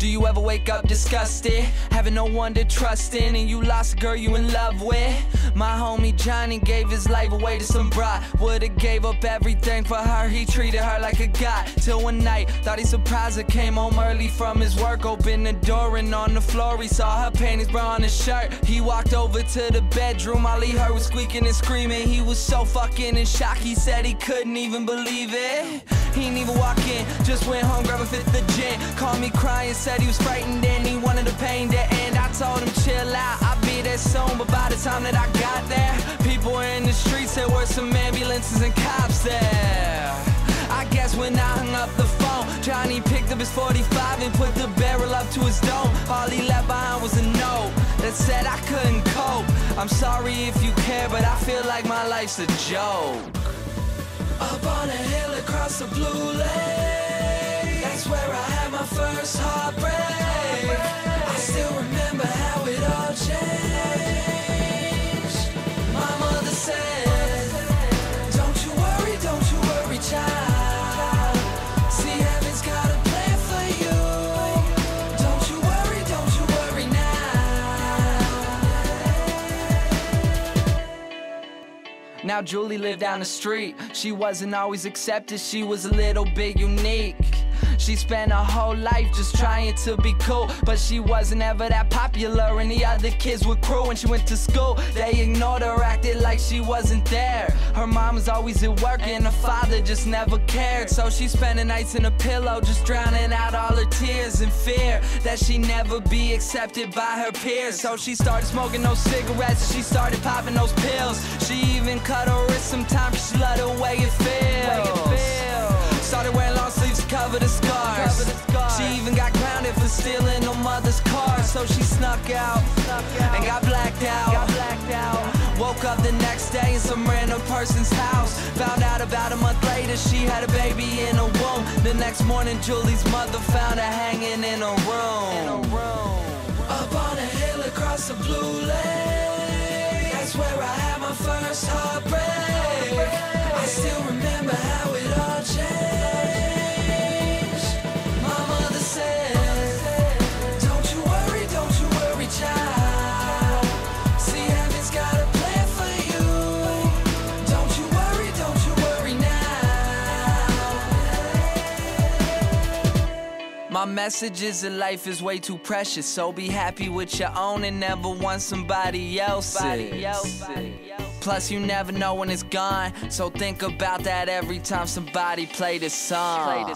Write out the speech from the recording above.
Do you ever wake up disgusted, having no one to trust in, and you lost a girl you in love with? My homie Johnny gave his life away to some bride. Would've gave up everything for her, he treated her like a god. Till one night, thought he surprised her, came home early from his work, opened the door and on the floor he saw her panties, bra on his shirt. He walked over to the bedroom, all he heard was squeaking and screaming. He was so fucking in shock, he said he couldn't even believe it. He didn't even walk in, just went home, grabbed a fifth of gin. Called me crying, said he was frightened and he wanted the pain to end. I told him chill out, I'll be there soon. But by the time that I got there, people were in the streets, there were some ambulances and cops there. I guess when I hung up the phone, Johnny picked up his 45 and put the barrel up to his dome. All he left behind was a note that said I couldn't cope. I'm sorry if you care, but I feel like my life's a joke. Up on a hill across the blue lake, that's where I had my first heartbreak. I still remember how it all changed. My mother said, don't you worry, child. See, heaven's got a plan for you. Don't you worry now. Now Julie lived down the street. She wasn't always accepted, she was a little bit unique. She spent her whole life just trying to be cool, but she wasn't ever that popular and the other kids were cruel. When she went to school, they ignored her, acted like she wasn't there. Her mom was always at work and her father just never cared. So she spent the nights in a pillow, just drowning out all her tears in fear that she'd never be accepted by her peers. So she started smoking those cigarettes and she started popping those pills. She even cut her wrist sometimes because she loved the way it feels. Started wearing long sleeves to cover the scars. She even got grounded for stealing her mother's car. So she snuck out and got blacked out. Woke up the next day in some random person's house. Found out about a month later she had a baby in her womb. The next morning Julie's mother found her hanging in a room. Up on a hill across the blue lake, that's where I had my first heartbreak. I still remember how it all changed. My message is that life is way too precious, so be happy with your own and never want somebody else's. Plus you never know when it's gone, so think about that every time somebody play this song.